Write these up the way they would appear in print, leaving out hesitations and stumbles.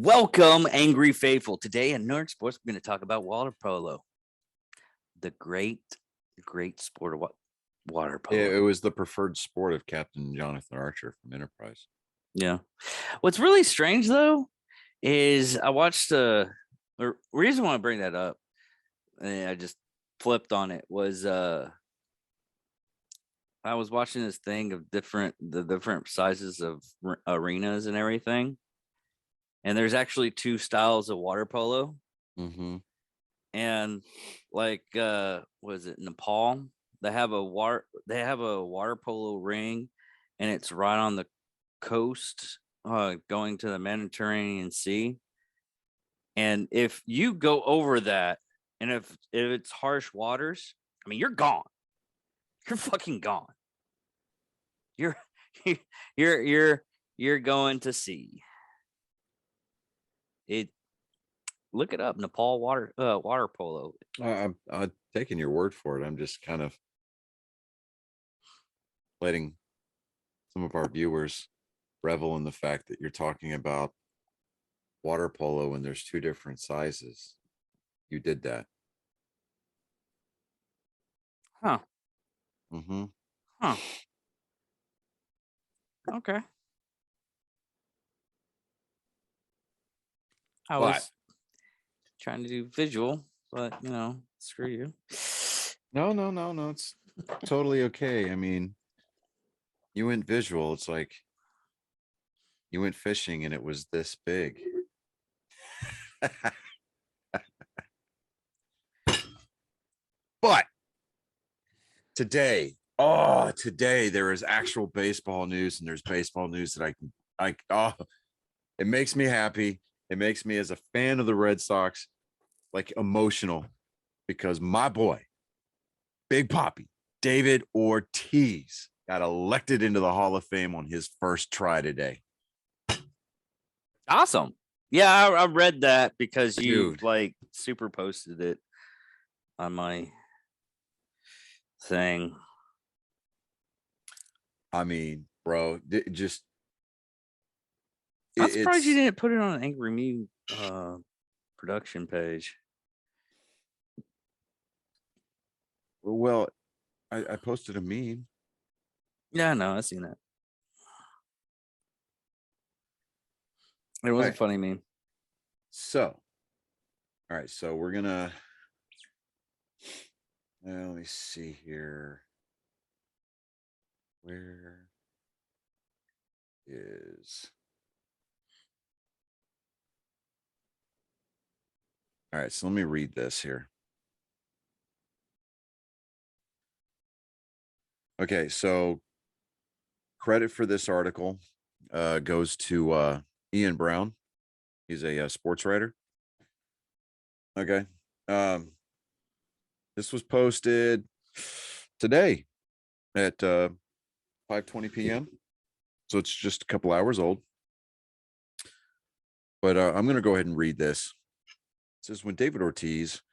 Welcome, Angry Faithful. Today in Nerd Sports, we're going to talk about water polo, the great sport of water polo. It was the preferred sport of Captain Jonathan Archer from Enterprise. Yeah. What's really strange, though, is I watched the reason why I bring that up, and I just flipped on it, was I was watching this thing of the different sizes of arenas and everything. And there's actually two styles of water polo. Mm-hmm. And like was it Nepal? They have a water polo ring, and it's right on the coast, going to the Mediterranean Sea. And if you go over that, and if it's harsh waters, I mean, you're gone. You're fucking gone. You're you're going to sea. Look it up, Nepal water polo. I'm taking your word for it. I'm just kind of letting some of our viewers revel in the fact that you're talking about water polo and there's two different sizes. You did that. Huh. Mm-hmm. Huh. Okay. I was trying to do visual, but screw you. No. It's totally okay. I mean, you went visual. It's like you went fishing and it was this big. But today there is actual baseball news, and there's baseball news that it makes me happy. It makes me, as a fan of the Red Sox, like emotional, because my boy, Big Papi, David Ortiz, got elected into the Hall of Fame on his first try today. Awesome. Yeah, I read that because you Dude. super posted it on my thing. I mean, bro, just I'm surprised you didn't put it on an Angry Me production page. Well, I posted a meme. Yeah, no, I've seen that. It was a funny meme. So, all right, so we're gonna let me see here. Where is all right, so let me read this here. Okay, so credit for this article goes to Ian Brown. He's a sports writer. Okay. This was posted today at 5:20 p.m. So it's just a couple hours old. But I'm going to go ahead and read this. It says, when David Ortiz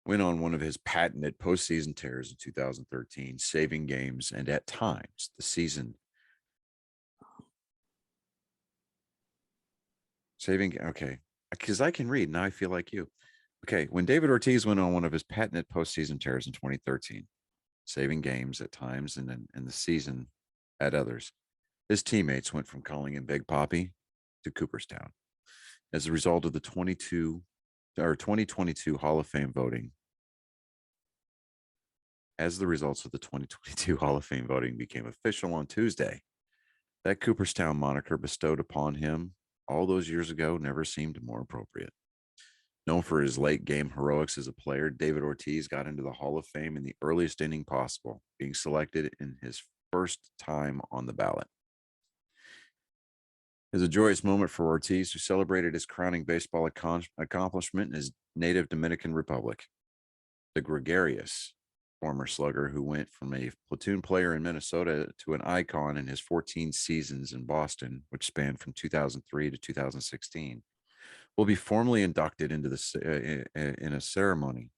went on one of his patented postseason tears in 2013, saving games and at times the season. Okay, because I can read. Now I feel like you. Okay, when David Ortiz went on one of his patented postseason tears in 2013, saving games at times and the season at others, his teammates went from calling him Big Papi to Cooperstown. As a result of the 2022 Hall of Fame voting, as the results of the 2022 Hall of Fame voting became official on Tuesday, that Cooperstown moniker bestowed upon him all those years ago never seemed more appropriate. Known for his late game heroics as a player, David Ortiz got into the Hall of Fame in the earliest inning possible, being selected in his first time on the ballot. It was a joyous moment for Ortiz, who celebrated his crowning baseball accomplishment in his native Dominican Republic. The gregarious former slugger, who went from a platoon player in Minnesota to an icon in his 14 seasons in Boston, which spanned from 2003 to 2016, will be formally inducted into in a ceremony,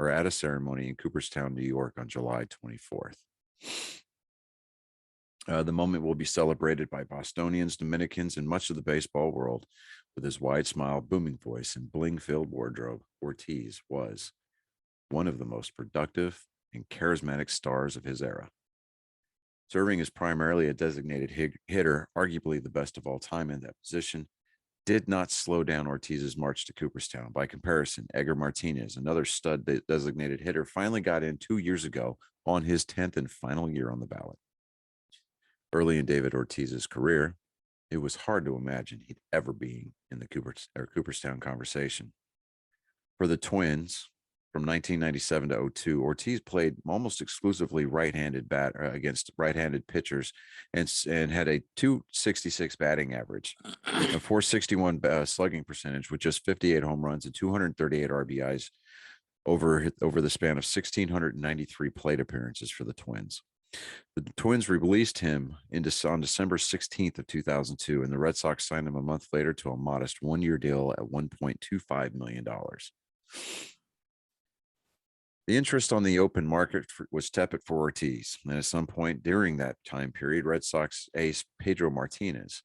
or at a ceremony in Cooperstown, New York on July 24th. The moment will be celebrated by Bostonians, Dominicans, and much of the baseball world With his wide smile, booming voice, and bling-filled wardrobe, Ortiz was one of the most productive and charismatic stars of his era. Serving as primarily a designated hitter, arguably the best of all time in that position, did not slow down Ortiz's march to Cooperstown. By comparison, Edgar Martinez, another stud designated hitter, finally got in 2 years ago on his 10th and final year on the ballot. Early in David Ortiz's career, it was hard to imagine he'd ever be in the Cooperstown conversation. For the Twins, from 1997 to 02, Ortiz played almost exclusively right-handed against right-handed pitchers and had a 266 batting average, a 461 slugging percentage with just 58 home runs and 238 RBIs over the span of 1,693 plate appearances for the Twins. The Twins released him on December 16th of 2002, and the Red Sox signed him a month later to a modest one-year deal at $1.25 million. The interest on the open market was tepid for Ortiz, and at some point during that time period, Red Sox ace Pedro Martinez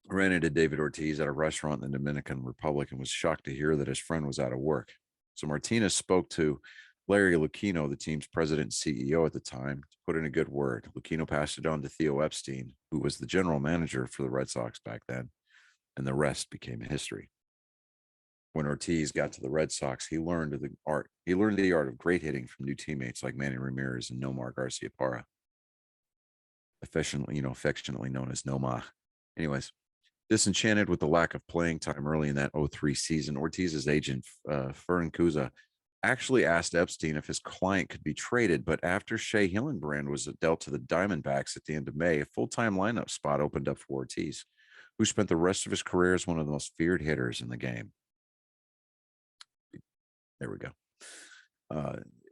ran into David Ortiz at a restaurant in the Dominican Republic and was shocked to hear that his friend was out of work. So Martinez spoke to Larry Lucchino, the team's president and CEO at the time, to put in a good word. Lucchino passed it on to Theo Epstein, who was the general manager for the Red Sox back then, and the rest became history. When Ortiz got to the Red Sox, he learned the art of great hitting from new teammates like Manny Ramirez and Nomar Garciaparra, affectionately known as Noma. Anyways, disenchanted with the lack of playing time early in that 03 season, Ortiz's agent, Fern Kuza, actually asked Epstein if his client could be traded, but after Shea Hillenbrand was dealt to the Diamondbacks at the end of May, a full-time lineup spot opened up for Ortiz, who spent the rest of his career as one of the most feared hitters in the game. There we go.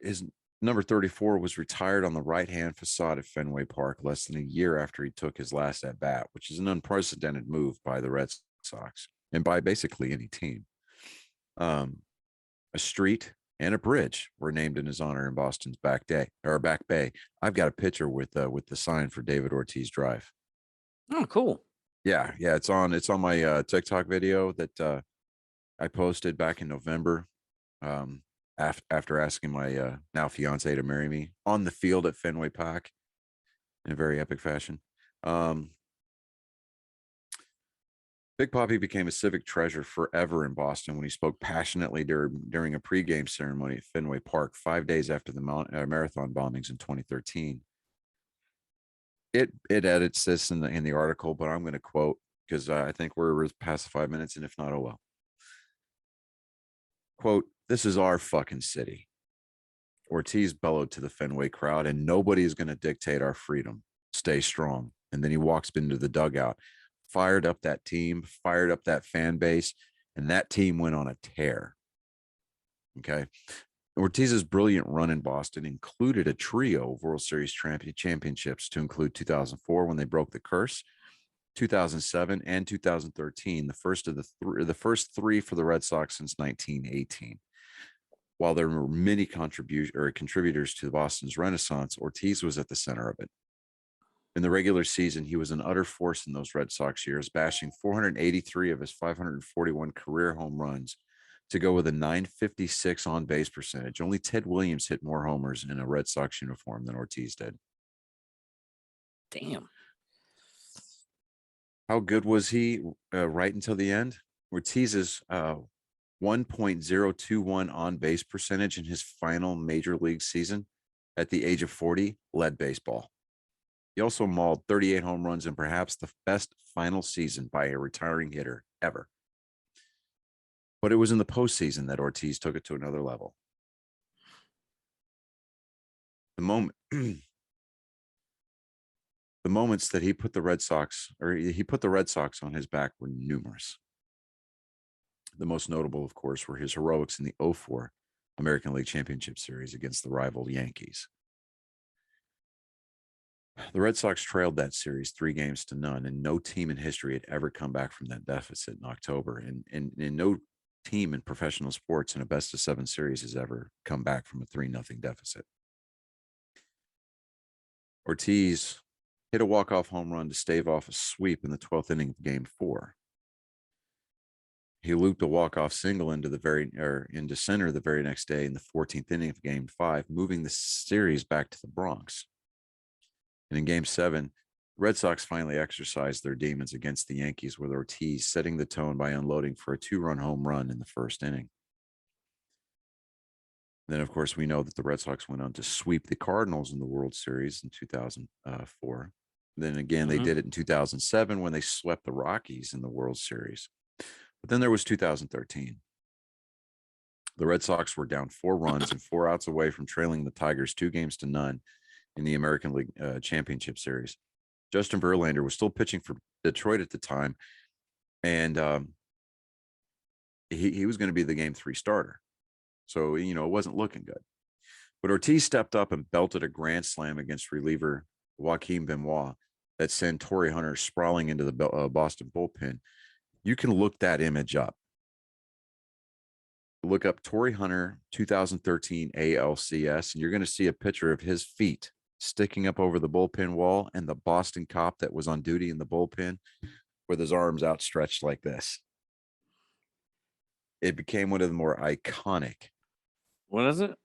His number 34 was retired on the right-hand facade at Fenway Park less than a year after he took his last at-bat, which is an unprecedented move by the Red Sox and by basically any team. A street and a bridge were named in his honor in Boston's Back Bay. I've got a picture with the sign for David Ortiz Drive. Oh, cool. Yeah, it's on my TikTok video that I posted back in November. After asking my now fiance to marry me on the field at Fenway Park in a very epic fashion. Big Papi became a civic treasure forever in Boston when he spoke passionately during a pregame ceremony at Fenway Park 5 days after the marathon bombings in 2013. It edits this in the article, but I'm going to quote because I think we're past 5 minutes, and if not, oh well. Quote, "This is our fucking city." Ortiz bellowed to the Fenway crowd, "and nobody is going to dictate our freedom. Stay strong." And then he walks into the dugout, fired up that team, fired up that fan base, and that team went on a tear. Okay. Ortiz's brilliant run in Boston included a trio of World Series championships, to include 2004 when they broke the curse, 2007 and 2013, the first three for the Red Sox since 1918. While there were many contributors to Boston's renaissance, Ortiz was at the center of it. In the regular season, he was an utter force in those Red Sox years, bashing 483 of his 541 career home runs to go with a .956 on-base percentage. Only Ted Williams hit more homers in a Red Sox uniform than Ortiz did. Damn. How good was he right until the end? Ortiz's 1.021 on-base percentage in his final major league season at the age of 40 led baseball. He also mauled 38 home runs in perhaps the best final season by a retiring hitter ever. But it was in the postseason that Ortiz took it to another level. The moments that he put the Red Sox on his back were numerous. The most notable, of course, were his heroics in the 2004 American League Championship Series against the rival Yankees. The Red Sox trailed that series 3-0, and no team in history had ever come back from that deficit in October. And no team in professional sports in a best-of-7 series has ever come back from a 3-0 deficit. Ortiz hit a walk-off home run to stave off a sweep in the 12th inning of Game 4. He looped a walk-off single into center the very next day in the 14th inning of Game 5, moving the series back to the Bronx. And in Game 7, the Red Sox finally exercised their demons against the Yankees with Ortiz setting the tone by unloading for a 2-run home run in the first inning. Then, of course, we know that the Red Sox went on to sweep the Cardinals in the World Series in 2004. Then again, they did it in 2007 when they swept the Rockies in the World Series. But then there was 2013. The Red Sox were down 4 runs and 4 outs away from trailing the Tigers 2-0 in the American League Championship Series. Justin Verlander was still pitching for Detroit at the time, and he was going to be the Game 3 starter. So, it wasn't looking good. But Ortiz stepped up and belted a grand slam against reliever Joaquin Benoit that sent Torrey Hunter sprawling into the Boston bullpen. You can look that image up. Look up Torrey Hunter 2013 ALCS, and you're going to see a picture of his feet sticking up over the bullpen wall and the Boston cop that was on duty in the bullpen with his arms outstretched like this. It became one of the more iconic. What is it?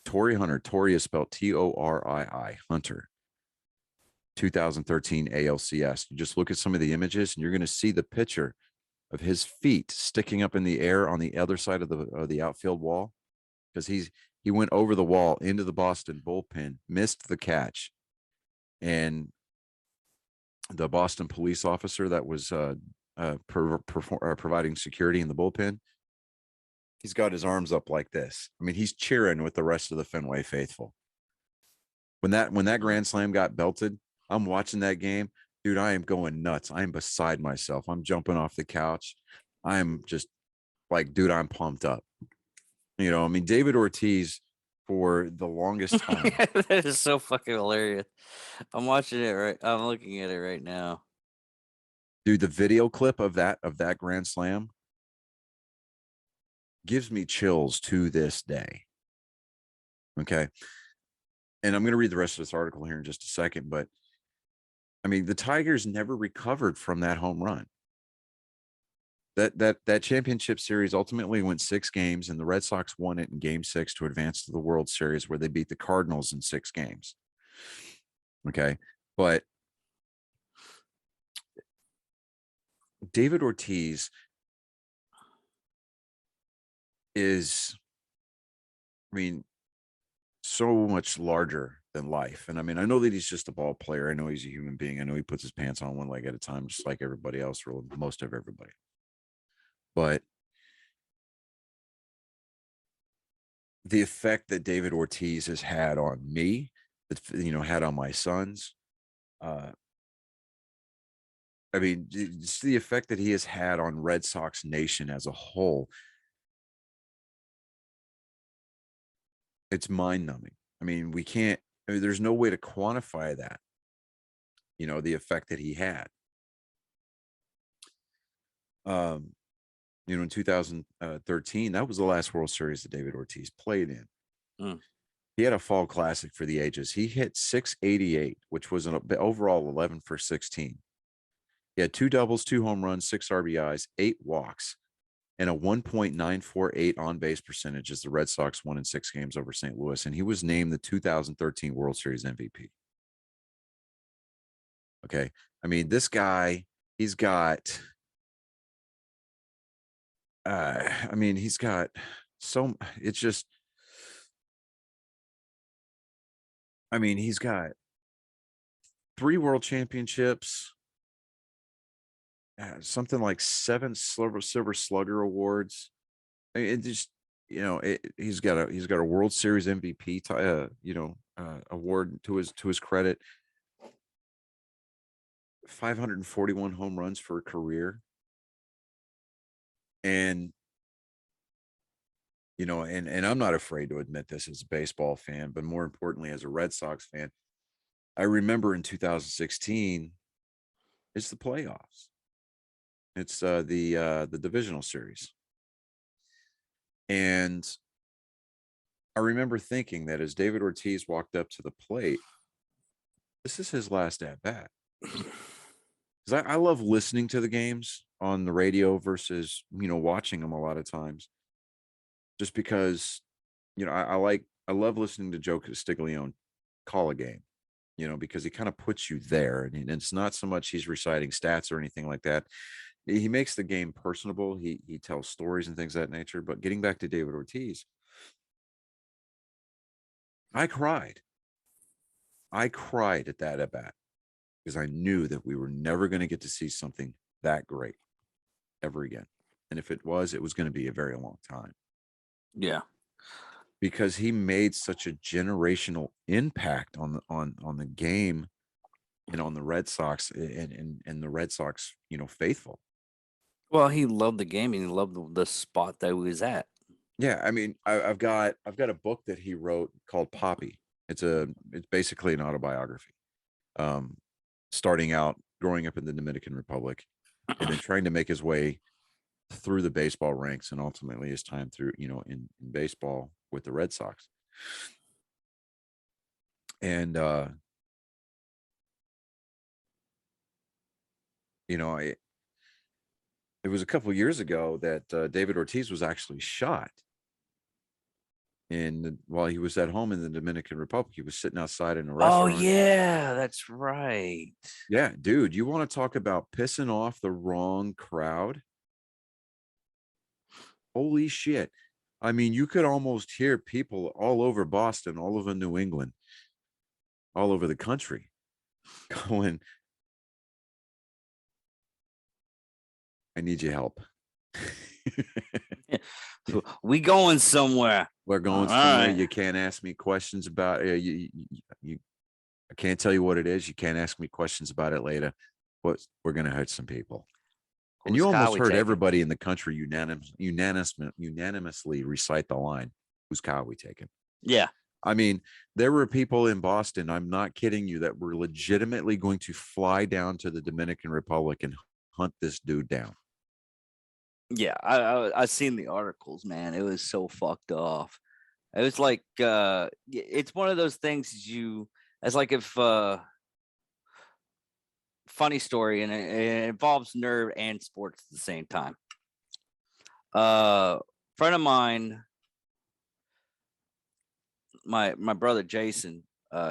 Torrey Hunter. Torrey is spelled Torii, Hunter. 2013 ALCS. You just look at some of the images and you're going to see the picture of his feet sticking up in the air on the other side of the outfield wall, because he went over the wall into the Boston bullpen, missed the catch, and the Boston police officer that was providing security in the bullpen, he's got his arms up like this. I mean, he's cheering with the rest of the Fenway faithful. When that grand slam got belted, I'm watching that game. Dude, I am going nuts. I'm beside myself. I'm jumping off the couch. I'm just like, dude, I'm pumped up. I mean, David Ortiz, for the longest time. That is so fucking hilarious. I'm watching it right. I'm looking at it right now. Dude, the video clip of that grand slam gives me chills to this day. Okay. And I'm going to read the rest of this article here in just a second, but I mean, the Tigers never recovered from that home run. That championship series ultimately went 6 games, and the Red Sox won it in Game 6 to advance to the World Series, where they beat the Cardinals in 6 games. Okay. But David Ortiz is, I mean, so much larger than life. And I mean, I know that he's just a ball player. I know he's a human being. I know he puts his pants on one leg at a time, just like everybody else, or most of everybody. But the effect that David Ortiz has had on me, that had on my sons, I mean, it's the effect that he has had on Red Sox Nation as a whole. It's mind-numbing. I mean, there's no way to quantify that, the effect that he had. In 2013, that was the last World Series that David Ortiz played in. He had a fall classic for the ages. He hit 688, which was an overall 11 for 16. He had 2 doubles, 2 home runs, 6 RBIs, 8 walks, and a 1.948 on-base percentage as the Red Sox won in 6 games over St. Louis. And he was named the 2013 World Series MVP. Okay. I mean, this guy, he's got it's just, I mean, he's got 3 world championships, something like 7 Silver Slugger awards. I mean, it just, he's got a World Series MVP, award to his credit. 541 home runs for a career. And and I'm not afraid to admit this as a baseball fan, but more importantly, as a Red Sox fan, I remember in 2016, it's the playoffs. It's the divisional series. And I remember thinking that as David Ortiz walked up to the plate, This is his last at bat. Because I love listening to the games on the radio versus, watching them a lot of times. Just because, I love listening to Joe Castiglione call a game, because he kind of puts you there. And it's not so much he's reciting stats or anything like that. He makes the game personable. He tells stories and things of that nature. But getting back to David Ortiz, I cried. I cried at that at bat because I knew that we were never going to get to see something that great ever again. And if it was going to be a very long time. Yeah. Because he made such a generational impact on the game and on the Red Sox and the Red Sox, faithful. Well, he loved the game and he loved the spot that he was at. Yeah, I mean, I've got a book that he wrote called Poppy. It's basically an autobiography. Starting out growing up in the Dominican Republic and then trying to make his way through the baseball ranks and ultimately his time through, in baseball with the Red Sox. And it was a couple of years ago that David Ortiz was actually shot. And while he was at home in the Dominican Republic, he was sitting outside in a restaurant. Oh, yeah, that's right. Yeah, dude, you want to talk about pissing off the wrong crowd? Holy shit. I mean, you could almost hear people all over Boston, all over New England, all over the country going, I need your help. We going somewhere. We're going somewhere. Right. You can't ask me questions about you. I can't tell you what it is. You can't ask me questions about it later. But we're going to hurt some people. And you almost heard everybody in the country unanimously recite the line, "Whose car are we taking?" Yeah. I mean, there were people in Boston, I'm not kidding you, that were legitimately going to fly down to the Dominican Republic and hunt this dude down. Yeah, I seen the articles, man. It was so fucked off. It was like it's one of those things as like if funny story, and it involves nerve and sports at the same time. Friend of mine, my brother Jason,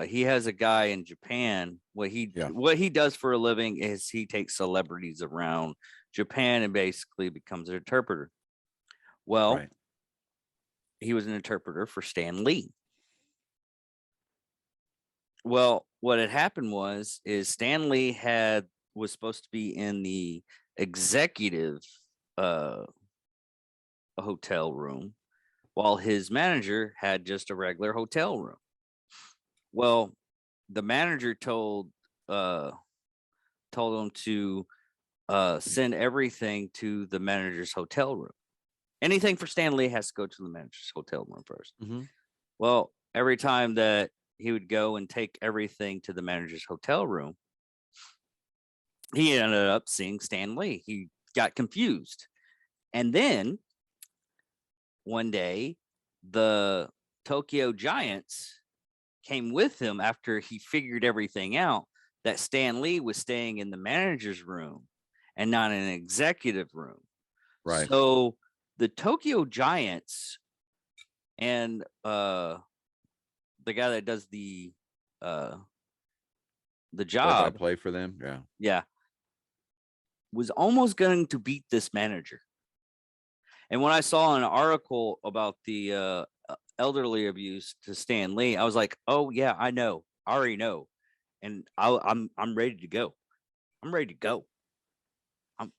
he has a guy in Japan. What he does for a living is he takes celebrities around Japan and basically becomes an interpreter. Well, right. He was an interpreter for Stan Lee. Well, what had happened is Stan Lee was supposed to be in the executive hotel room, while his manager had just a regular hotel room. Well, the manager told him to send everything to the manager's hotel room. Anything for Stan Lee has to go to the manager's hotel room first. Mm-hmm. Well, every time that he would go and take everything to the manager's hotel room, he ended up seeing Stan Lee. He got confused. And then one day, the Tokyo Giants came with him after he figured everything out, that Stan Lee was staying in the manager's room and not in an executive room. Right. So the Tokyo Giants and the guy that does the job, play for them, yeah, was almost going to beat this manager. And when I saw an article about the elderly abuse to Stan Lee, I was like, "Oh yeah, I know, I already know," and I'm ready to go. I'm ready to go. I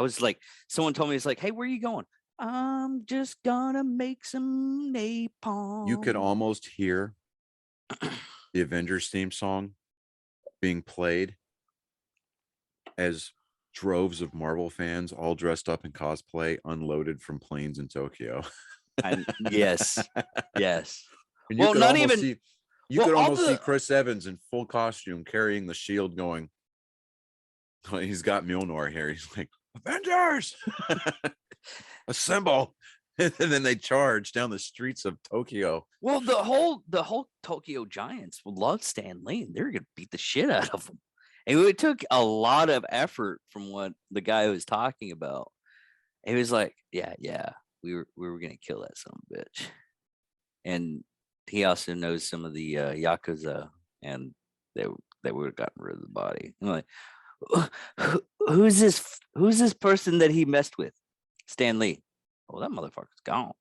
was like, someone told me, it's like, "Hey, where are you going?" I'm just gonna make some napalm. You could almost hear the Avengers theme song being played as droves of Marvel fans all dressed up in cosplay unloaded from planes in Tokyo. Yes. And you could almost see Chris Evans in full costume carrying the shield going, he's got Mjolnir here. He's like, Avengers, assemble. And then they charge down the streets of Tokyo. Well, the whole Tokyo Giants love Stan Lee, and they're gonna beat the shit out of him. And it took a lot of effort from what the guy was talking about. He was like, "Yeah, we were gonna kill that son of a bitch," and he also knows some of the yakuza, and they would have gotten rid of the body. I'm like, who's this? Who's this person that he messed with? Stan Lee. Oh, that motherfucker's gone.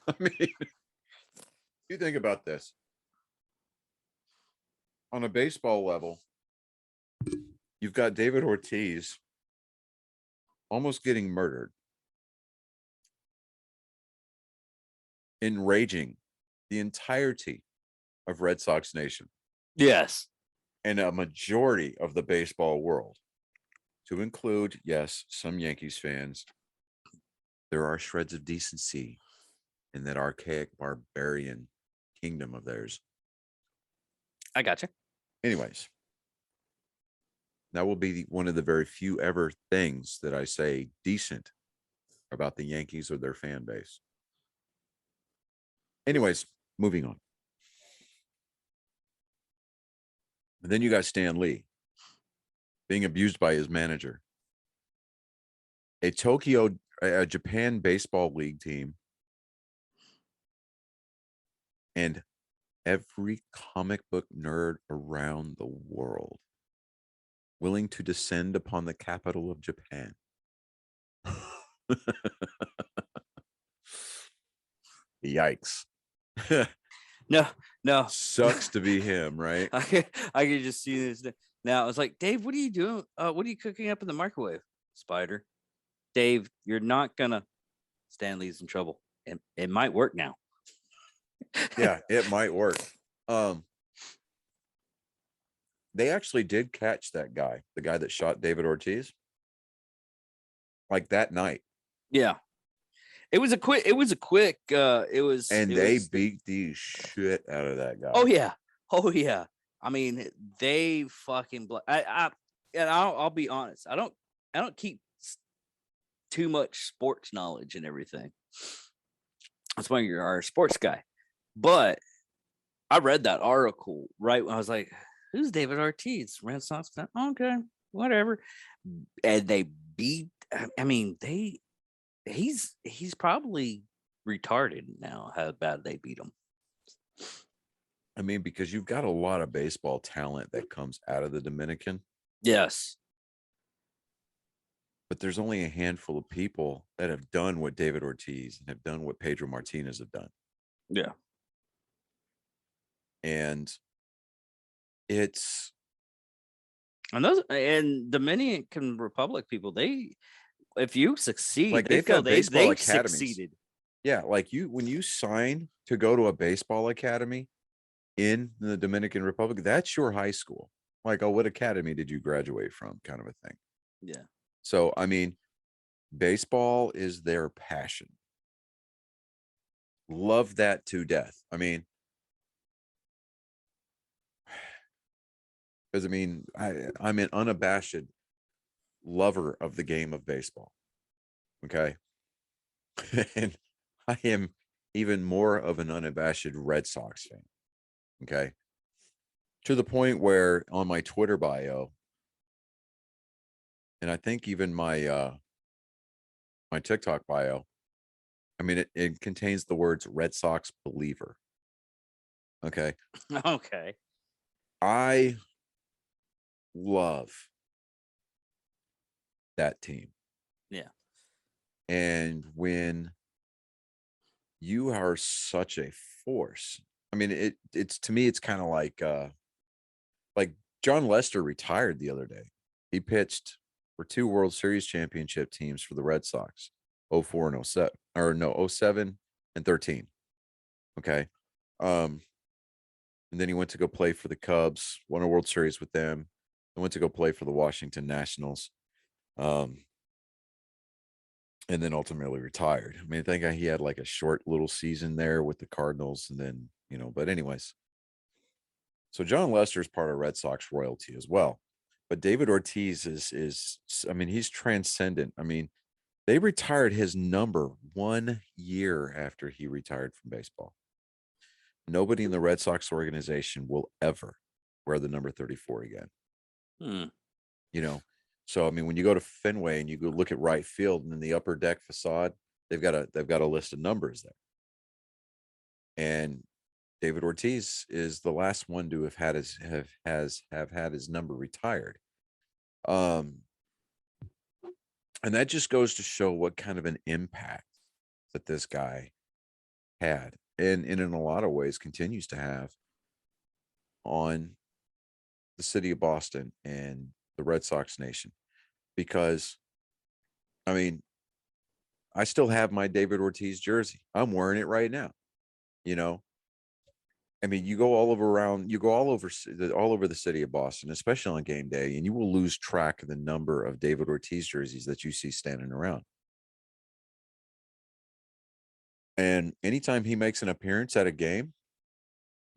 I mean, you think about this on a baseball level. You've got David Ortiz almost getting murdered, enraging the entirety of Red Sox Nation Yes. and a majority of the baseball world, to include, yes, some Yankees fans. There are shreds of decency in that archaic barbarian kingdom of theirs. I gotcha. Anyways, that will be one of the very few ever things that I say decent about the Yankees or their fan base. Anyways, moving on. And then you got Stan Lee being abused by his manager. A Japan baseball league team, and every comic book nerd around the world willing to descend upon the capital of Japan. Yikes. No. Sucks to be him, right? I could just see this now. I was like, Dave, what are you doing? What are you cooking up in the microwave? Spider. Dave, you're not gonna. Stanley's in trouble. It might work now. Yeah, it might work. They actually did catch that guy, the guy that shot David Ortiz, like that night. Yeah. It was a quick. And they beat the shit out of that guy. Oh yeah. I mean, they fucking. I'll be honest. I don't keep too much sports knowledge and everything. That's why you're our sports guy. But I read that article right when I was like, "Who's David Ortiz?" Red Sox fan. Okay, whatever. And they beat. I mean, he's probably retarded now how bad they beat him. I mean, because you've got a lot of baseball talent that comes out of the Dominican. Yes. But there's only a handful of people that have done what David Ortiz and have done what Pedro Martinez have done. Yeah. And it's and Dominican Republic people, if you succeed, like they feel they succeeded. Yeah, like when you sign to go to a baseball academy in the Dominican Republic, that's your high school. Like, oh, what academy did you graduate from? Kind of a thing. Yeah. So, I mean, baseball is their passion. Love that to death. I mean, because I'm an unabashed lover of the game of baseball. Okay. And I am even more of an unabashed Red Sox fan. Okay. To the point where on my Twitter bio, and I think even my my TikTok bio, I mean, it contains the words Red Sox believer. Okay. Okay. I love that team. Yeah. And when you are such a force, I mean, it's to me, it's kind of like John Lester retired the other day. He pitched for 2 World Series championship teams for the Red Sox, 04 and 07, or no, 07 and 13. Okay. And then he went to go play for the Cubs, won a World Series with them, and went to go play for the Washington Nationals. And then ultimately retired. I mean, I think he had like a short little season there with the Cardinals, and then, but anyways. So John Lester is part of Red Sox royalty as well. But David Ortiz is I mean, he's transcendent. I mean, They retired his number 1 year after he retired from baseball. Nobody in the Red Sox organization will ever wear the number 34 again. Hmm. You know, so I mean, when you go to Fenway and you go look at right field and in the upper deck facade, they've got a list of numbers there. And David Ortiz is the last one to have had his number retired. And that just goes to show what kind of an impact that this guy had, and in a lot of ways continues to have on the city of Boston and the Red Sox nation. Because, I mean, I still have my David Ortiz jersey. I'm wearing it right now. You know, I mean, you go all over the city of Boston, especially on game day, and you will lose track of the number of David Ortiz jerseys that you see standing around. And anytime he makes an appearance at a game,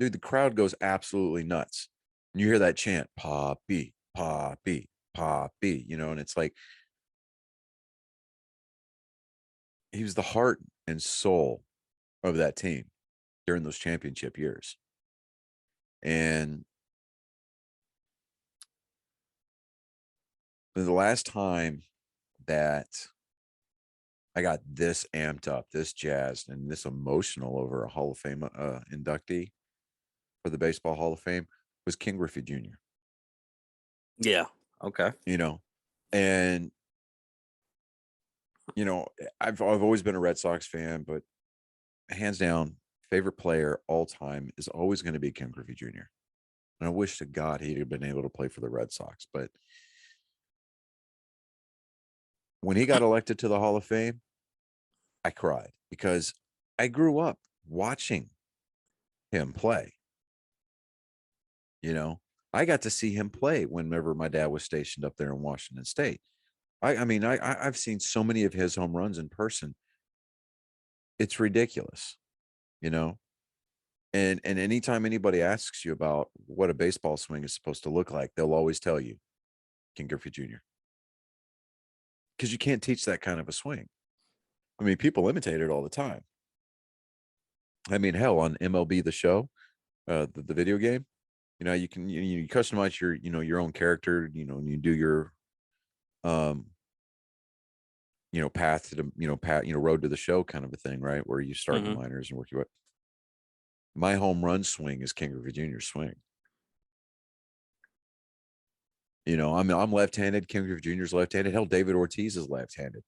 dude, the crowd goes absolutely nuts. And you hear that chant, Poppy, Poppy, Poppy, and it's like he was the heart and soul of that team during those championship years. And the last time that I got this amped up, this jazzed, and this emotional over a Hall of Fame inductee for the Baseball Hall of Fame was King Griffey Jr. Yeah. Okay. And I've always been a Red Sox fan, but hands down, favorite player all time is always going to be King Griffey Jr. And I wish to God he'd have been able to play for the Red Sox. But when he got elected to the Hall of Fame, I cried because I grew up watching him play. I got to see him play whenever my dad was stationed up there in Washington State. I've seen so many of his home runs in person. It's ridiculous, you know. And anytime anybody asks you about what a baseball swing is supposed to look like, they'll always tell you King Griffey Jr. Because you can't teach that kind of a swing. I mean, people imitate it all the time. I mean, hell, on MLB The Show, the video game, you can you customize your own character, and you do your path to the road to the show kind of a thing, right? Where you start in the minors and work your way. My home run swing is King Griffey Jr.'s swing. I'm left-handed. King Griffey Jr.'s left-handed. Hell, David Ortiz is left-handed.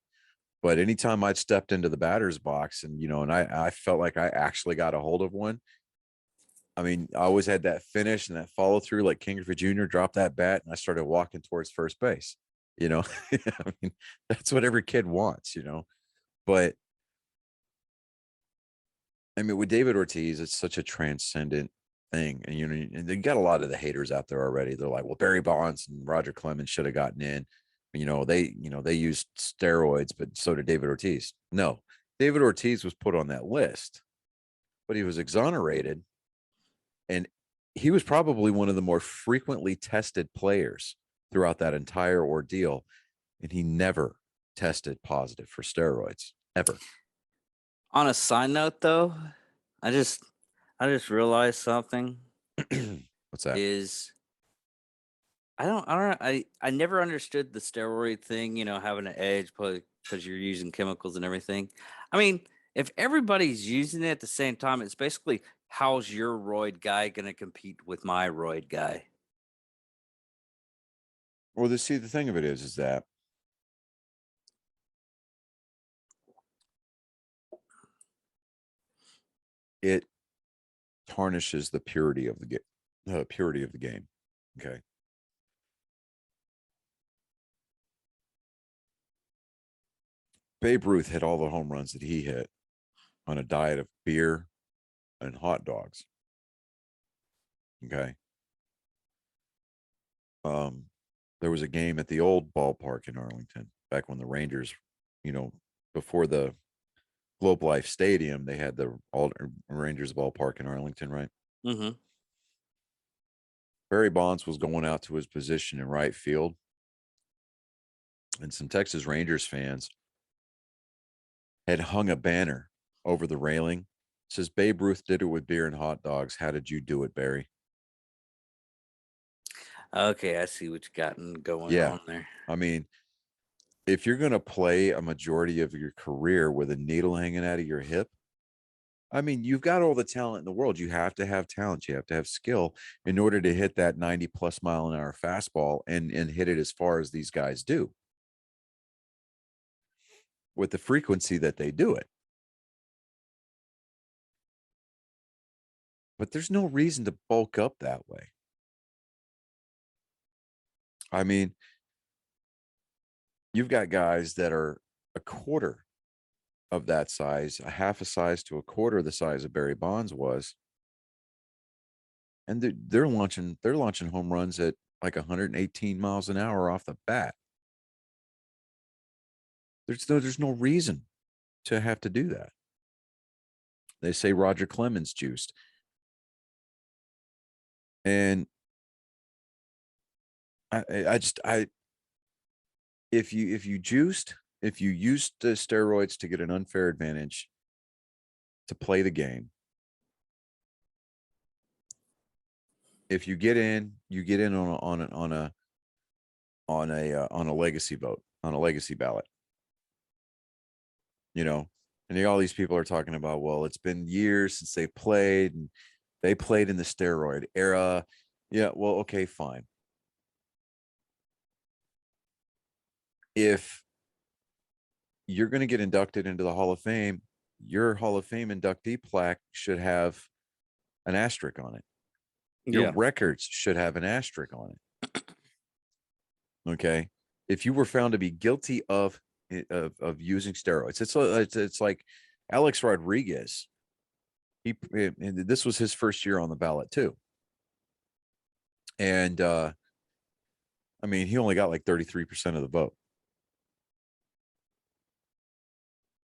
But anytime I'd stepped into the batter's box and I felt like I actually got a hold of one. I mean, I always had that finish and that follow through, like King Griffey Jr. dropped that bat and I started walking towards first base. I mean, that's what every kid wants, But I mean, with David Ortiz, it's such a transcendent thing. And and you got a lot of the haters out there already. They're like, well, Barry Bonds and Roger Clemens should have gotten in. They used steroids, but so did David Ortiz. No, David Ortiz was put on that list, but he was exonerated. And he was probably one of the more frequently tested players throughout that entire ordeal. And he never tested positive for steroids, ever. On a side note, though, I just realized something. What's that? Is I never understood the steroid thing, having an edge because you're using chemicals and everything. I mean, if everybody's using it at the same time, it's basically how's your roid guy going to compete with my roid guy? Well, the thing of it is that it tarnishes the purity of the game. Okay. Babe Ruth hit all the home runs that he hit on a diet of beer and hot dogs. Okay. There was a game at the old ballpark in Arlington back when the Rangers, before the Globe Life Stadium, they had the Rangers ballpark in Arlington, right? Mm-hmm. Barry Bonds was going out to his position in right field, and some Texas Rangers fans had hung a banner over the railing. It says Babe Ruth did it with beer and hot dogs. How did you do it, Barry? Okay, I see what you got going Yeah. on there. I mean, if you're going to play a majority of your career with a needle hanging out of your hip, I mean, you've got all the talent in the world. You have to have talent. You have to have skill in order to hit that 90 plus mile an hour fastball and hit it as far as these guys do with the frequency that they do it. But there's no reason to bulk up that way. I mean, you've got guys that are a quarter of that size, a half a size to a quarter the size of Barry Bonds was. And they're launching home runs at like 118 miles an hour off the bat. There's no reason to have to do that. They say Roger Clemens juiced. And if you juiced, if you used the steroids to get an unfair advantage to play the game, if you get in on a legacy vote, on a legacy ballot, you know, and all these people are talking about, well, it's been years since they played and they played in the steroid era. Yeah, well, okay, fine. If you're going to get inducted into the Hall of Fame, your Hall of Fame inductee plaque should have an asterisk on it. Your records should have an asterisk on it. Okay. If you were found to be guilty of using steroids, it's like Alex Rodriguez. And this was his first year on the ballot too. And I mean, he only got like 33% of the vote.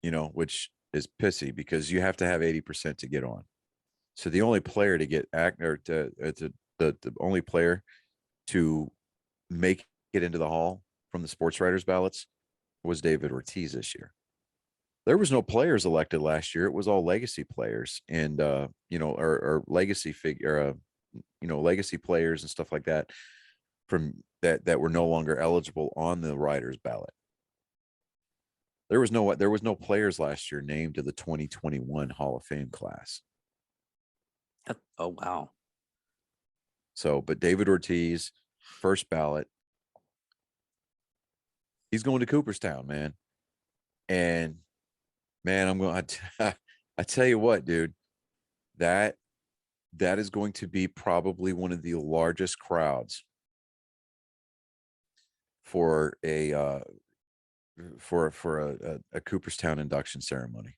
You know, which is pissy because you have to have 80% to get on. So the only player to get the only player to make it into the hall from the sports writers ballots was David Ortiz this year. There was no players elected last year. It was all legacy players and or legacy figure, legacy players and stuff like that from that were no longer eligible on the writers ballot. There was no players last year named to the 2021 Hall of Fame class. Oh, wow. So, but David Ortiz, first ballot, he's going to Cooperstown, man. And man, I tell you what, dude, that is going to be probably one of the largest crowds for a Cooperstown induction ceremony.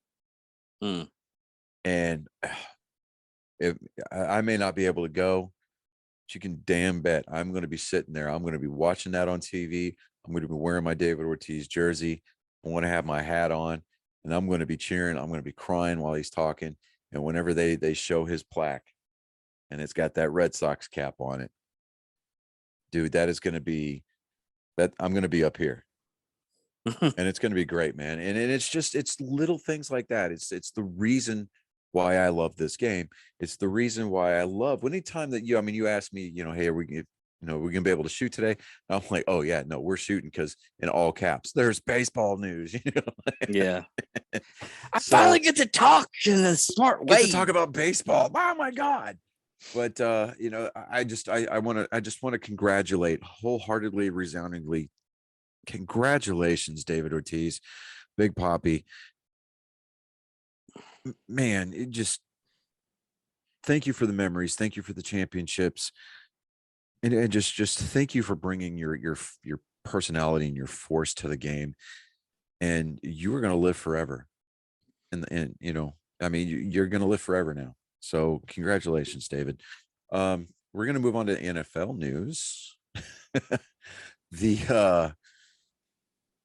And if I may not be able to go, but you can damn bet I'm going to be sitting there. I'm going to be watching that on TV. I'm going to be wearing my David Ortiz jersey. I want to have my hat on, and I'm going to be cheering. I'm going to be crying while he's talking. And whenever they show his plaque, and it's got that Red Sox cap on it, dude, that is going to be that I'm going to be up here. And it's going to be great, man. And it's little things like that. It's the reason why I love this game. It's the reason why I love anytime that you ask me, hey, are we we're gonna be able to shoot today? And I'm like, oh yeah, no, we're shooting because in all caps, there's baseball news. Yeah. I finally get to talk in a smart way. Get to talk about baseball. Oh my God. But I just want to congratulate wholeheartedly, resoundingly. Congratulations, David Ortiz, Big Papi. Man, it just thank you for the memories. Thank you for the championships. And just thank you for bringing your personality and your force to the game. And you are going to live forever. And you're going to live forever now. So congratulations, David. We're going to move on to NFL news.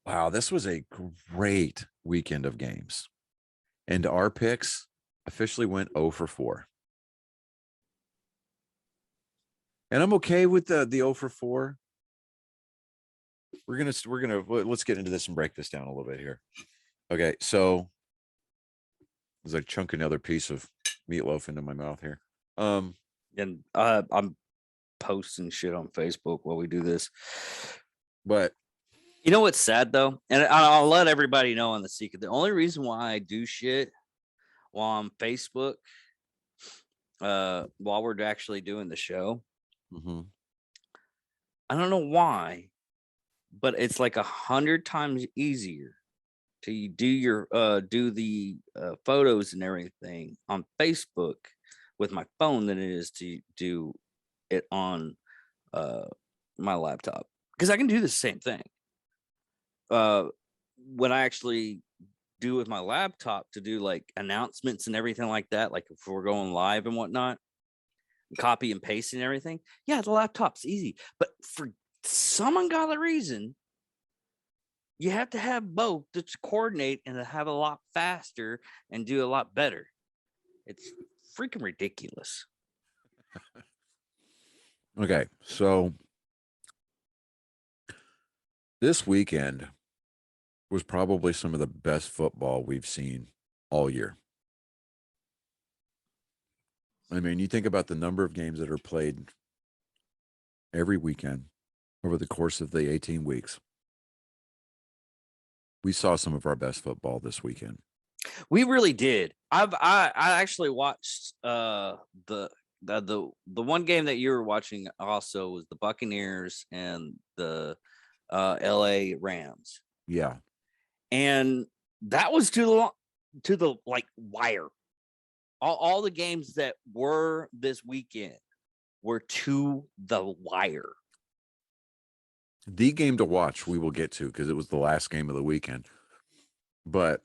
Wow, this was a great weekend of games. And our picks officially went 0 for 4. And I'm okay with the 0 for 4. Let's get into this and break this down a little bit here. Okay, so as I chunk another piece of meatloaf into my mouth here. And I'm posting shit on Facebook while we do this. But you know what's sad though, and I'll let everybody know on the secret. The only reason why I do shit while on Facebook, while we're actually doing the show, I don't know why, but it's like 100 times easier to do your do the photos and everything on Facebook with my phone than it is to do it on my laptop, because I can do the same thing. When I actually do with my laptop to do like announcements and everything like that, like if we're going live and whatnot, copy and paste and everything, yeah, the laptop's easy. But for some ungodly reason, you have to have both to coordinate and to have a lot faster and do a lot better. It's freaking ridiculous. Okay, so this weekend was probably some of the best football we've seen all year. I mean, you think about the number of games that are played every weekend over the course of the 18 weeks. We saw some of our best football this weekend. We really did. I actually watched the one game that you were watching also was the Buccaneers and the LA Rams. Yeah. And that was to the like wire. All the games that were this weekend were to the wire. The game to watch we will get to because it was the last game of the weekend. But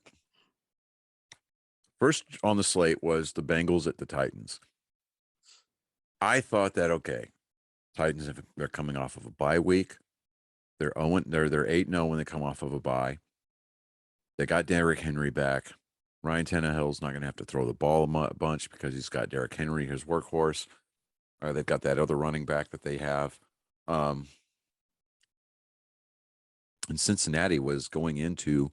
first on the slate was the Bengals at the Titans. I thought that, okay, Titans, they're coming off of a bye week. They're 8-0 when they come off of a bye. They got Derrick Henry back. Ryan Tannehill's not going to have to throw the ball a bunch because he's got Derrick Henry, his workhorse. They've got that other running back that they have. And Cincinnati was going into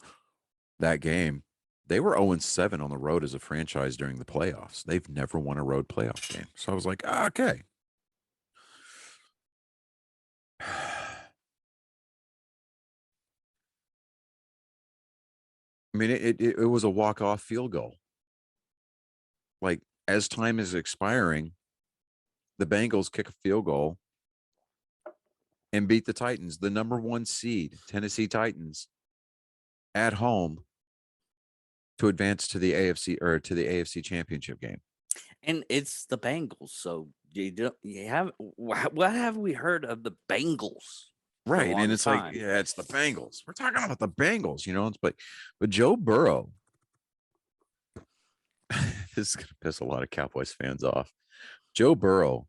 that game. They were 0-7 on the road as a franchise during the playoffs. They've never won a road playoff game. So I was like, okay. I mean, it was a walk-off field goal. Like, as time is expiring, the Bengals kick a field goal and beat the Titans, the number 1 seed, Tennessee Titans, at home to advance to the AFC Championship game. And it's the Bengals, so what have we heard of the Bengals? Right, and it's like, yeah, it's the Bengals. We're talking about the Bengals, but Joe Burrow, this is going to piss a lot of Cowboys fans off. Joe Burrow,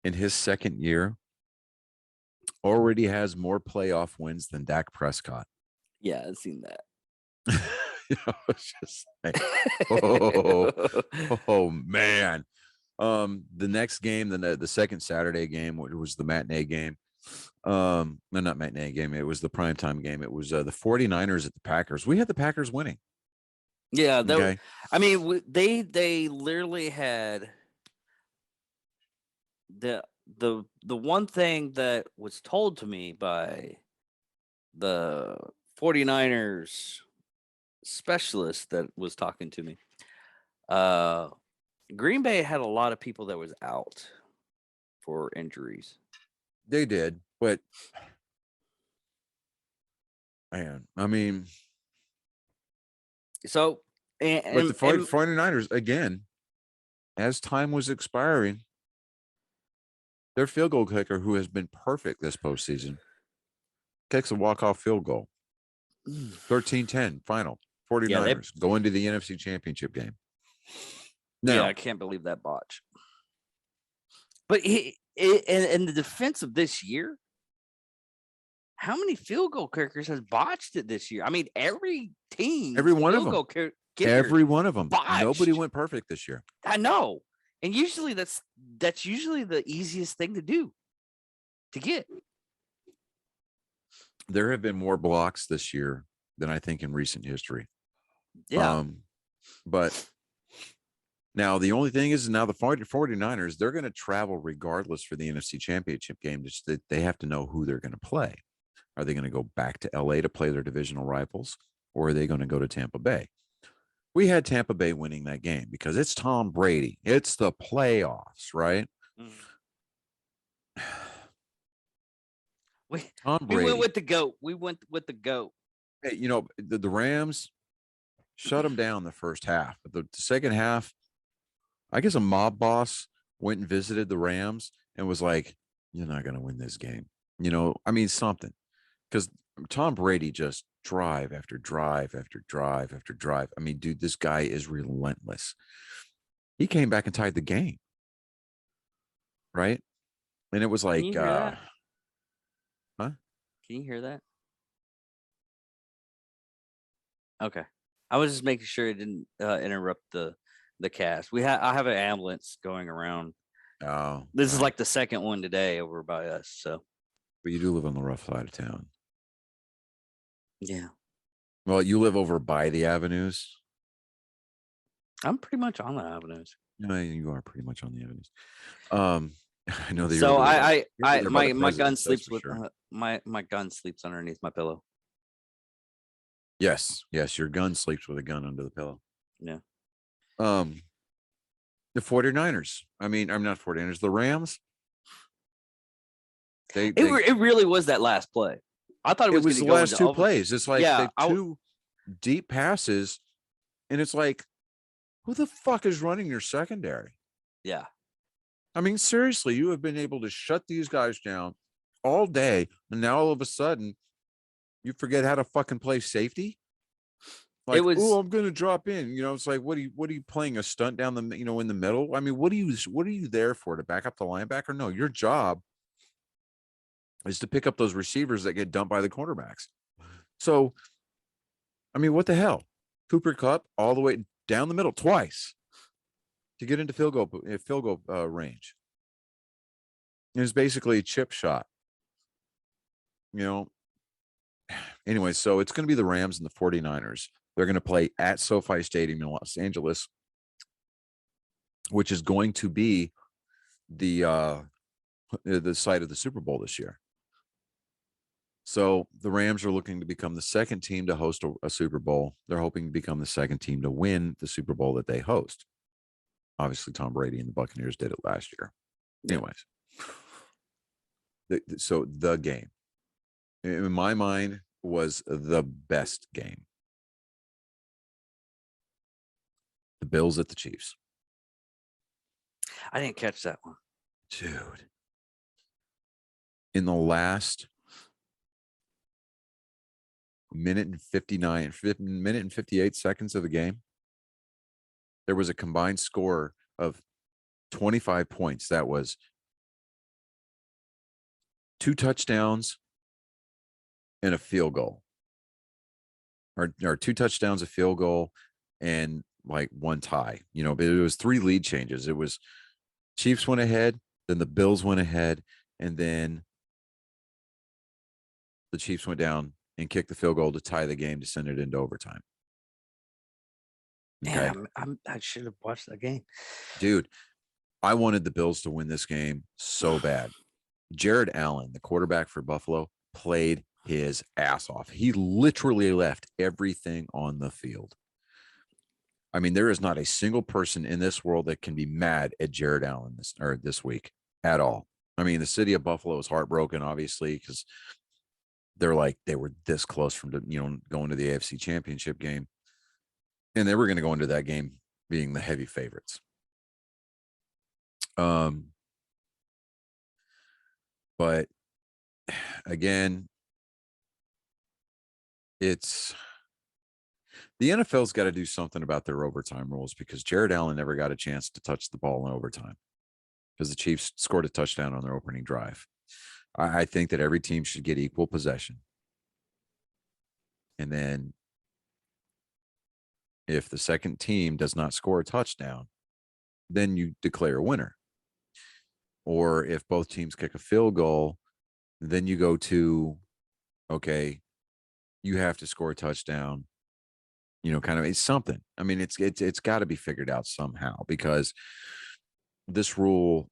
in his second year, already has more playoff wins than Dak Prescott. Yeah, I've seen that. It's just like, oh man. The next game, the second Saturday game, which was the matinee game. No, not matinee game. It was the primetime game. It was the 49ers at the Packers. We had the Packers winning. Yeah, okay. I mean, they literally had the one thing that was told to me by the 49ers specialist that was talking to me. Green Bay had a lot of people that was out for injuries. They did, but man, I mean, so but the 49ers, again, as time was expiring, their field goal kicker, who has been perfect this postseason, kicks a walk-off field goal. 13-10 final. 49ers go into the NFC Championship game. Now, I can't believe that botch. But in the defense of this year, how many field goal kickers has botched it this year? I mean, every team, every one of them, every one of them. Botched. Nobody went perfect this year. I know, and usually that's usually the easiest thing to do to get. There have been more blocks this year than I think in recent history. Yeah, but Now, the only thing is now the 49ers, they're going to travel regardless for the NFC Championship game. Just that they have to know who they're going to play. Are they going to go back to LA to play their divisional rivals, or are they going to go to Tampa Bay? We had Tampa Bay winning that game because it's Tom Brady. It's the playoffs, right? Tom We went Brady. with the GOAT. We went with the GOAT. Hey, the Rams shut them down the first half, but the second half, I guess a mob boss went and visited the Rams and was like, "You're not going to win this game." I mean something, because Tom Brady just drive after drive after drive after drive. I mean, dude, this guy is relentless. He came back and tied the game, right? And it was Can like, you hear that? huh? Can you hear that? Okay. I was just making sure it didn't interrupt the cast. I have an ambulance going around. Oh, This is well, like the second one today over by us. So but you do live on the rough side of town. yeah, Well, you live over by the avenues. I'm pretty much on the avenues. No, you are pretty much on the avenues. Um, I know that you're So over there. You're over I there by the my gun presidents, that's sleeps for with sure. my gun sleeps underneath my pillow. Yes, yes, your gun sleeps with a gun under the pillow. Yeah. Um, the 49ers. I mean, I'm not 49ers, the Rams. They It really was that last play. I thought it it was going was to the go last into two over. plays. It's like Yeah, they two deep passes, and it's like, who the fuck is running your secondary? yeah. I mean, seriously, you have been able to shut these guys down all day, and now all of a sudden you forget how to fucking play safety. It Like, oh, was I'm gonna drop in. It's like, what are you playing a stunt down in the middle? I mean, what are you there for? To back up the linebacker? No, your job is to pick up those receivers that get dumped by the cornerbacks. So, I mean, what the hell? Cooper Cup all the way down the middle twice to get into field goal range. It was basically a chip shot. You know. Anyway, so it's going to be the Rams and the 49ers. They're going to play at SoFi Stadium in Los Angeles, which is going to be the site of the Super Bowl this year. So the Rams are looking to become the second team to host a Super Bowl. They're hoping to become the second team to win the Super Bowl that they host. Obviously, Tom Brady and the Buccaneers did it last year. yeah. Anyways, so the game, in my mind, was the best game. The Bills at the Chiefs. I didn't catch that one. Dude. In the last minute and 58 seconds of the game, there was a combined score of 25 points. That was 2 touchdowns and a field goal, or 2 touchdowns, a field goal, and like 1 tie. But it was 3 lead changes. It was Chiefs went ahead, then the Bills went ahead, and then the Chiefs went down and kicked the field goal to tie the game to send it into overtime. Okay. Damn, I should have watched that game. Dude, I wanted the Bills to win this game so bad. Jared Allen, the quarterback for Buffalo, played his ass off. He literally left everything on the field. I mean, there is not a single person in this world that can be mad at Jared Allen this week at all. I mean, the city of Buffalo is heartbroken, obviously, because they were this close from going to the AFC Championship game, and they were going to go into that game being the heavy favorites. But again, it's the NFL's got to do something about their overtime rules, because Jared Allen never got a chance to touch the ball in overtime because the Chiefs scored a touchdown on their opening drive. I think that every team should get equal possession. And then if the second team does not score a touchdown, then you declare a winner. Or if both teams kick a field goal, then you go to, okay, you have to score a touchdown kind of it's something. I mean, it's got to be figured out somehow, because this rule,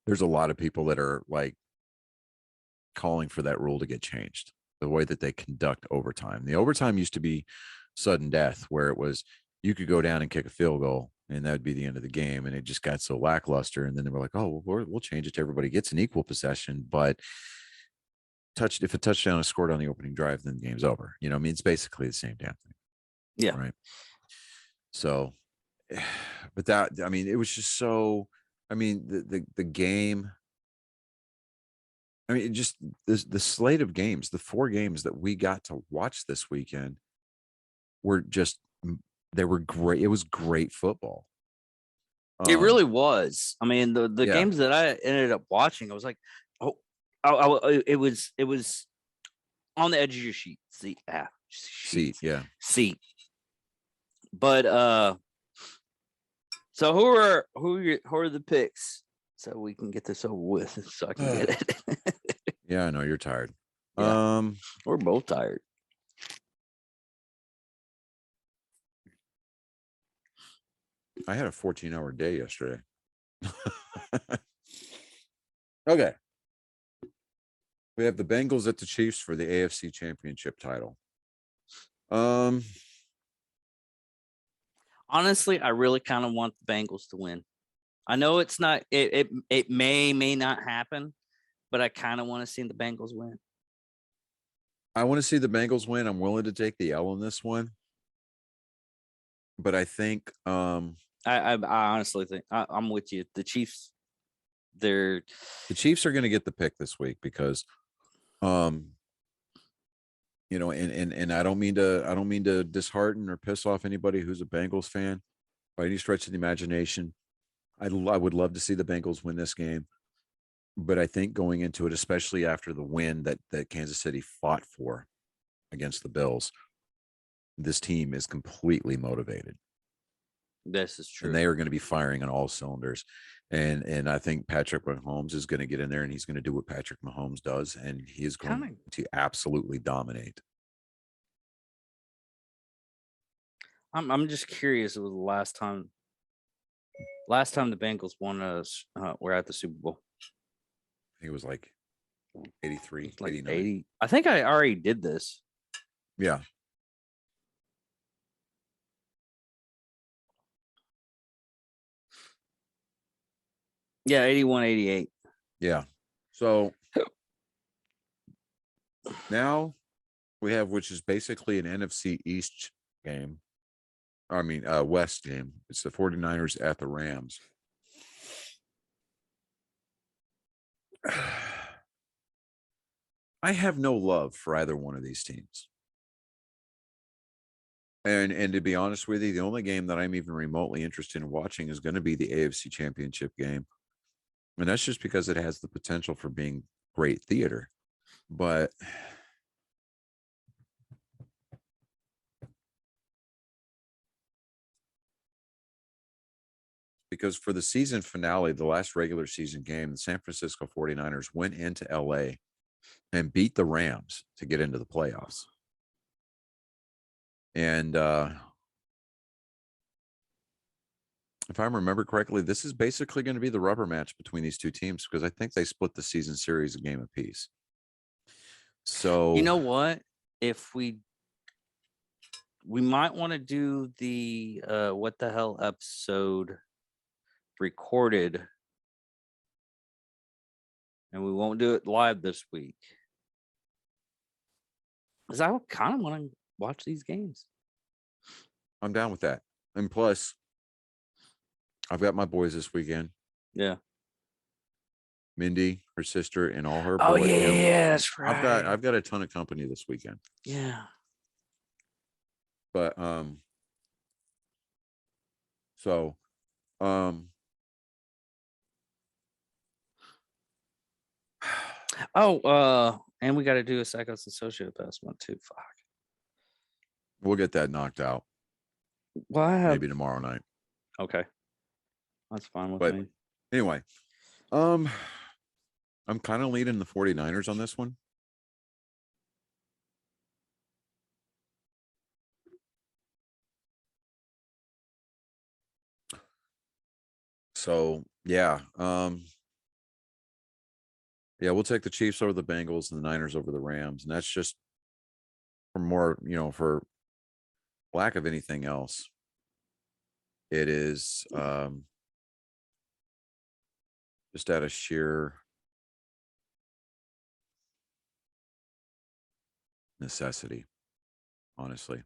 there's a lot of people that are like calling for that rule to get changed. The way that they conduct overtime. The overtime used to be sudden death, where it was you could go down and kick a field goal and that would be the end of the game. And it just got so lackluster. And then they were like, oh, we'll change it to everybody gets an equal possession, but if a touchdown is scored on the opening drive, then the game's over. I mean, it's basically the same damn thing. Yeah. Right. So, but that, I mean, it was just so, I mean, the game, I mean, it just the slate of games, the 4 games that we got to watch this weekend were just, they were great. It was great football. It really was. I mean, the Yeah. games that I ended up watching, I was like, oh, it was on the edge of your seat. Yeah. Seat. But so who are the picks, so we can get this over with, so I can get it. Yeah, I know you're tired. Yeah. We're both tired. I had a 14-hour day yesterday. Okay. We have the Bengals at the Chiefs for the AFC Championship title. Honestly, I really kind of want the Bengals to win. I know it's not. It may not happen, but I kind of want to see the Bengals win. I want to see the Bengals win. I'm willing to take the L on this one, but I think I honestly think I'm with you. The Chiefs, the Chiefs are going to get the pick this week because, and I don't mean to dishearten or piss off anybody who's a Bengals fan by any stretch of the imagination. I would love to see the Bengals win this game, but I think going into it, especially after the win that Kansas City fought for against the Bills, this team is completely motivated. This is true. And they are going to be firing on all cylinders. And I think Patrick Mahomes is going to get in there and he's going to do what Patrick Mahomes does. And he is going to absolutely dominate. I'm just curious. It was the last time the Bengals won were at the Super Bowl. I think it was like 83, like 89. 80. I think I already did this. Yeah. Yeah, 81, 88. Yeah. So now we have, which is basically an NFC East game. I mean, West game. It's the 49ers at the Rams. I have no love for either one of these teams. And to be honest with you, the only game that I'm even remotely interested in watching is going to be the AFC Championship game. And that's just because it has the potential for being great theater. But because for the season finale, the last regular season game, the San Francisco 49ers went into LA and beat the Rams to get into the playoffs. And if I remember correctly, this is basically going to be the rubber match between these two teams because I think they split the season series a game apiece. So you know what? If we might want to do the what the hell episode recorded, and we won't do it live this week, because I kind of want to watch these games. I'm down with that. And plus, I've got my boys this weekend. Yeah. Mindy, her sister, and all her boys. Oh yeah, that's right. I've got a ton of company this weekend. Yeah. But so and we got to do a psychos and sociopaths one too. Fuck. We'll get that knocked out. Well, maybe tomorrow night. Okay. That's fine with me. Anyway, I'm kind of leading the 49ers on this one. So yeah, yeah, we'll take the Chiefs over the Bengals and the Niners over the Rams, and that's just for more, for lack of anything else. It is just out of sheer necessity, honestly.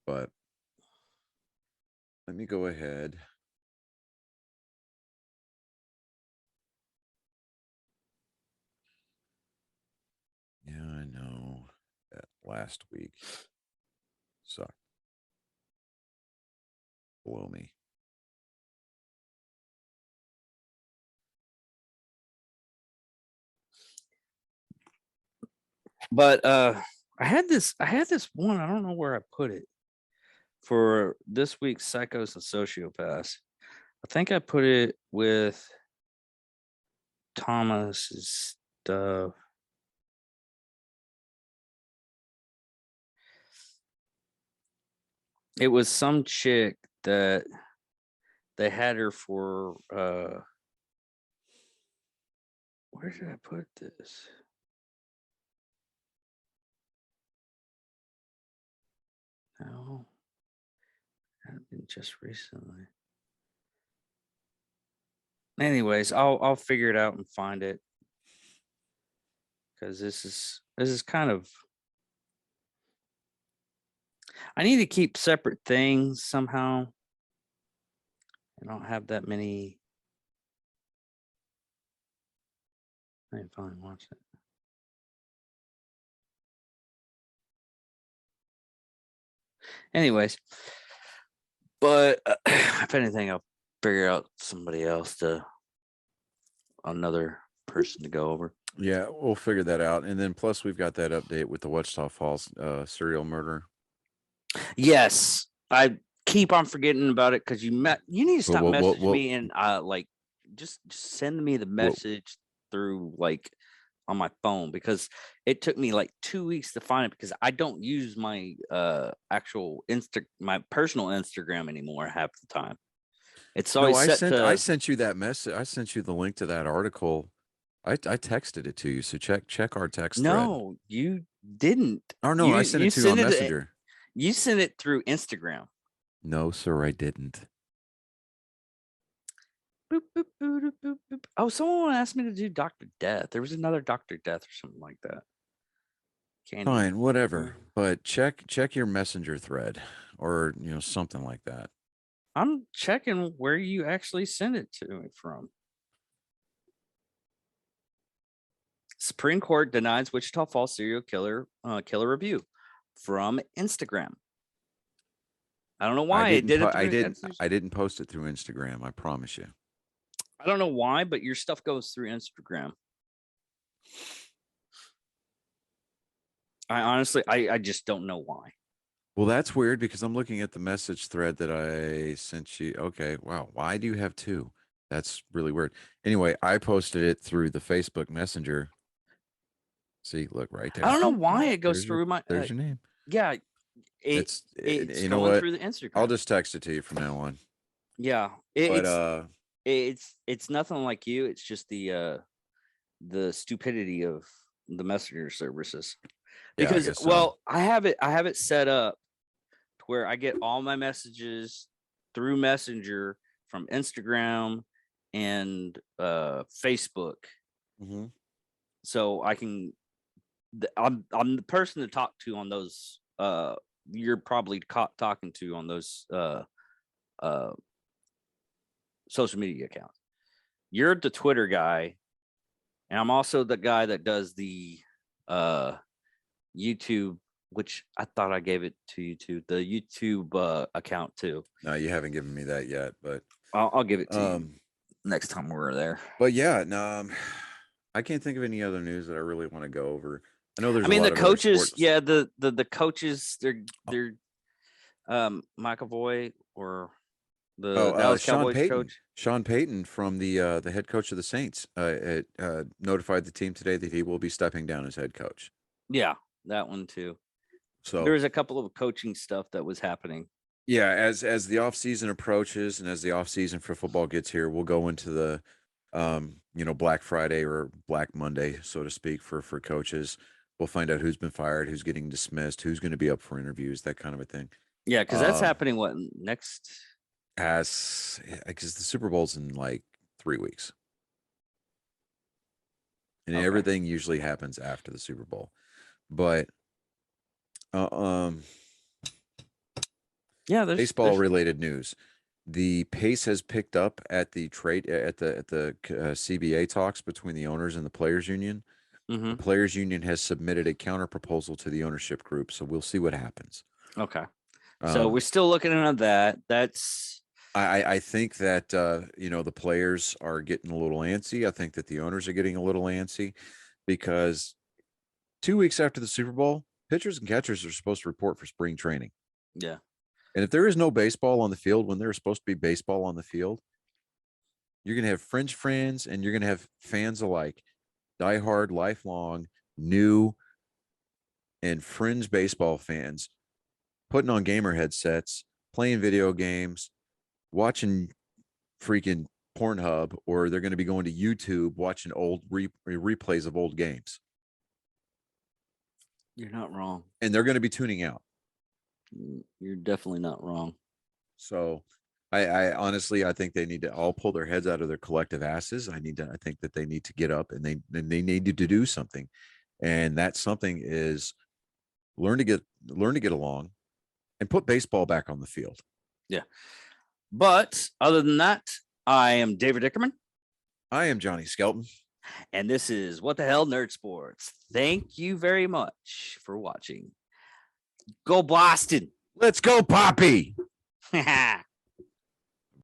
But let me go ahead. Yeah, I know that last week sucked. Below me. But I had this one. I don't know where I put it for this week's Psychos and Sociopaths. I think I put it with Thomas's stuff. It was some chick that they had her for where did I put this? No, happened just recently. Anyways, I'll figure it out and find it because this is kind of. I need to keep separate things somehow. I don't have that many. I can finally watch it. Anyways, but if anything, I'll figure out somebody else another person to go over. Yeah, we'll figure that out. And then plus we've got that update with the Wichita Falls serial murder. Yes, I keep on forgetting about it because you need to stop messaging me and like just send me the message through like on my phone because it took me like 2 weeks to find it because I don't use my actual my personal Instagram anymore half the time. It's always I sent you that message. I sent you the link to that article. I texted it to you, so check our text thread. No, you didn't. Oh no, I sent it to you on Messenger. You sent it through Instagram. No, sir, I didn't. Boop, boop, boop, boop, boop. Oh, someone asked me to do Dr. Death. There was another Dr. Death or something like that. Candy. Fine, whatever. But check your Messenger thread or something like that. I'm checking where you actually sent it to me from. Supreme Court denies Wichita Falls serial killer review from Instagram. I don't know why it did it. I didn't post it through Instagram. I promise you. I don't know why, but your stuff goes through Instagram. I honestly, I just don't know why. Well, that's weird because I'm looking at the message thread that I sent you. Okay, wow. Why do you have two? That's really weird. Anyway, I posted it through the Facebook Messenger. See, look right there. I don't know why it goes through my. There's your name. Yeah, it's you know what? Through the Instagram. I'll just text it to you from now on. Yeah, it's nothing like you. It's just the stupidity of the messenger services. Because I have it set up to where I get all my messages through Messenger from Instagram and Facebook. Mm-hmm. So I can. I'm the person to talk to on those. You're probably talking to on those social media accounts. You're the Twitter guy, and I'm also the guy that does the YouTube, which I thought I gave it to you too. The YouTube account too. No, you haven't given me that yet, but I'll give it to you next time we're there. But yeah, no, I can't think of any other news that I really want to go over. I know there's. I mean, the coaches. Yeah, the coaches. They're McAvoy or the Dallas Cowboys coach. Sean Payton from the head coach of the Saints notified the team today that he will be stepping down as head coach. Yeah, that one too. So there was a couple of coaching stuff that was happening. Yeah, as the off season approaches and as the off season for football gets here, we'll go into the Black Friday or Black Monday, so to speak, for coaches. We'll find out who's been fired, who's getting dismissed, who's going to be up for interviews, that kind of a thing. Yeah, because that's happening what next? Because the Super Bowl's in like 3 weeks. And Okay. everything usually happens after the Super Bowl. But yeah, baseball related news. The pace has picked up at the CBA talks between the owners and the players union. Mm-hmm. The players union has submitted a counter proposal to the ownership group, so we'll see what happens. Okay. So we're still looking at that. That's I think that the players are getting a little antsy. I think that the owners are getting a little antsy because 2 weeks after the Super Bowl, pitchers and catchers are supposed to report for spring training. yeah. And if there is no baseball on the field when there's supposed to be baseball on the field, you're going to have fringe friends and you're going to have fans alike, diehard, lifelong, new, and fringe baseball fans putting on gamer headsets, playing video games, watching freaking Pornhub, or they're going to be going to YouTube watching old replays of old games. You're not wrong. And they're going to be tuning out. You're definitely not wrong. So I honestly, I think they need to all pull their heads out of their collective asses. I think that they need to get up and they need to do something. And that something is learn to get along and put baseball back on the field. Yeah. But other than that, I am David Dickerman. I am Johnny Skelton. And this is What the Hell Nerd Sports. Thank you very much for watching. Go Boston. Let's go, Poppy.